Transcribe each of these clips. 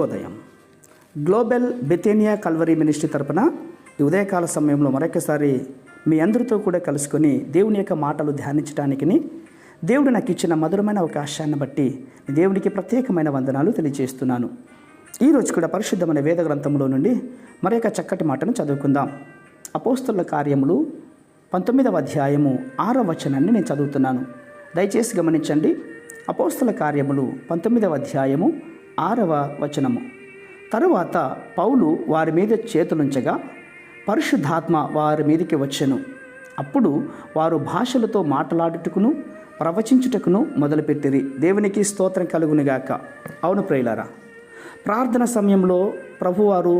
శుభోదయం. Global బెతేనియా Calvary ministry తరపున ఈ ఉదయకాల సమయంలో మరొకసారి మీ అందరితో కూడా కలుసుకొని దేవుని యొక్క మాటలు ధ్యానించడానికి దేవుడు నాకు ఇచ్చిన మధురమైన అవకాశాన్ని బట్టి దేవునికి ప్రత్యేకమైన వందనాలు తెలియజేస్తున్నాను. ఈరోజు కూడా పరిశుద్ధమైన వేద గ్రంథంలో నుండి మరొక చక్కటి మాటను చదువుకుందాం. అపోస్తలుల కార్యములు 19వ అధ్యాయము 6వ వచనాన్ని నేను చదువుతున్నాను. దయచేసి గమనించండి. అపోస్తలుల కార్యములు 19వ అధ్యాయము 6వ వచనము. తరువాత పౌలు వారి మీద చేతులుంచగా పరిశుద్ధాత్మ వారి మీదకి వచ్చెను. అప్పుడు వారు భాషలతో మాట్లాడుటకును ప్రవచించుటకును మొదలుపెట్టిరి. దేవునికి స్తోత్రం కలుగునుగాక. అవును ప్రియులారా, ప్రార్థన సమయంలో ప్రభువారు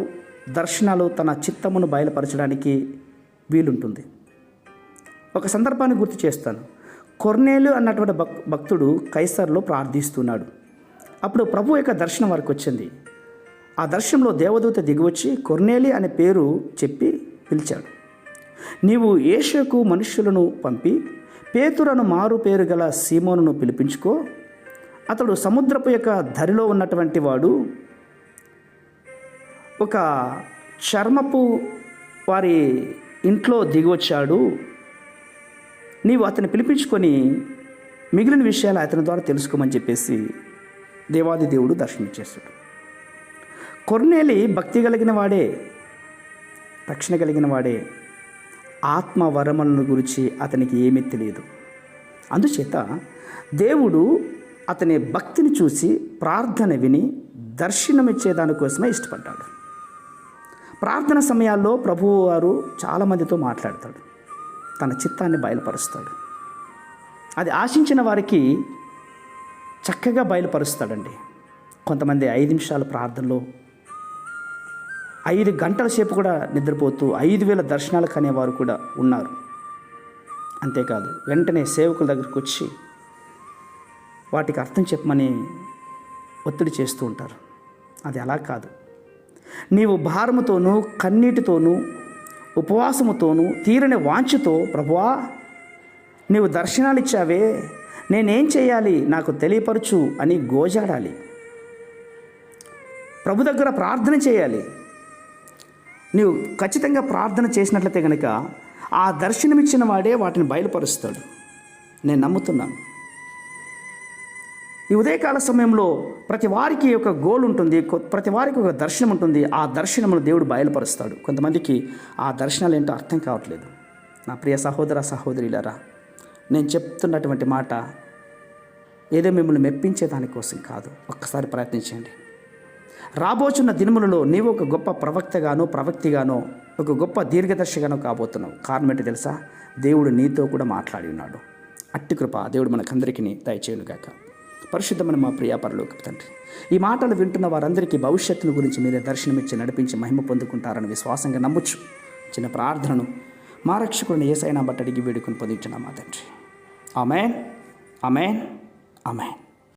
దర్శనాలు తన చిత్తమును బయలుపరచడానికి వీలుంటుంది. ఒక సందర్భాన్ని గుర్తు చేస్తాను. కొర్నేలు అన్నటువంటి భక్తుడు కైసర్లో ప్రార్థిస్తున్నాడు. అప్పుడు ప్రభు యొక్క దర్శనం వారికి వచ్చింది. ఆ దర్శనంలో దేవదూత దిగివచ్చి కొర్నేలి అనే పేరు చెప్పి పిలిచాడు. నీవు యేషకు మనుష్యులను పంపి పేతురను మారు పేరు గల సీమోనును పిలిపించుకో. అతడు సముద్రపు యొక్క ధరిలో ఉన్నటువంటి వాడు. ఒక చర్మపు వారి ఇంట్లో దిగివచ్చాడు. నీవు అతన్ని పిలిపించుకొని మిగిలిన విషయాలు అతని ద్వారా తెలుసుకోమని చెప్పేసి దేవాది దేవుడు దర్శనమిచ్చేస్తాడు. కొర్నేలి భక్తి కలిగిన వాడే, రక్షణ కలిగిన వాడే. ఆత్మ వరములను గురించి అతనికి ఏమీ తెలియదు. అందుచేత దేవుడు అతని భక్తిని చూసి ప్రార్థన విని దర్శనమిచ్చే దానికోసమే ఇష్టపడ్డాడు. ప్రార్థన సమయాల్లో ప్రభువు వారు చాలామందితో మాట్లాడతాడు, తన చిత్తాన్ని బయలుపరుస్తాడు. అది ఆశించిన వారికి చక్కగా బయలుపరుస్తాడండి. కొంతమంది 5 నిమిషాల ప్రార్థనలో 5 గంటల సేపు కూడా నిద్రపోతూ 5,000 దర్శనాలు కనేవారు కూడా ఉన్నారు. అంతేకాదు, వెంటనే సేవకుల దగ్గరికి వచ్చి వాటికి అర్థం చెప్పమని ఒత్తిడి చేస్తూ ఉంటారు. అది అలా కాదు. నీవు భారముతోనూ కన్నీటితోనూ ఉపవాసముతోనూ తీరని వాంఛతో, ప్రభువా నీవు దర్శనాలు ఇచ్చావే, నేనేం చేయాలి, నాకు తెలియపరచు అని గోజాడాలి. ప్రభు దగ్గర ప్రార్థన చేయాలి. నీవు ఖచ్చితంగా ప్రార్థన చేసినట్లయితే కనుక ఆ దర్శనమిచ్చిన వాడే వాటిని బయలుపరుస్తాడు. నేను నమ్ముతున్నాను. ఈ ఉదయకాల సమయంలో ప్రతి వారికి ఒక గోల్ ఉంటుంది, ప్రతి వారికి ఒక దర్శనం ఉంటుంది. ఆ దర్శనమును దేవుడు బయలుపరుస్తాడు. కొంతమందికి ఆ దర్శనాలు ఏంటో అర్థం కావట్లేదు. నా ప్రియ సహోదర సహోదరులారా, నేను చెప్తున్నటువంటి మాట ఏదో మిమ్మల్ని మెప్పించే దానికోసం కాదు. ఒక్కసారి ప్రయత్నించండి. రాబోచున్న దినములలో నీవు ఒక గొప్ప ప్రవక్తిగానో ఒక గొప్ప దీర్ఘదర్శిగానో కాబోతున్నావు. కారణం ఏంటి తెలుసా? దేవుడు నీతో కూడా మాట్లాడి ఉన్నాడు. అట్టి కృప దేవుడు మనకందరికీ దయచేయునుగాక. పరిశుద్ధమైన మా ప్రియ పరలోకపు తండ్రి, ఈ మాటలు వింటున్న వారందరికీ భవిష్యత్తును గురించి మీరే దర్శనమిచ్చి నడిపించి మహిమ పొందుకుంటారని విశ్వాసంగా నమ్మొచ్చు. చిన్న ప్రార్థనను మా రక్షకుడిని యేసయ్య బట్టి అడిగి వేడుకొని పొందించిన మా తండ్రి. ఆమేన్, ఆమేన్, ఆమేన్.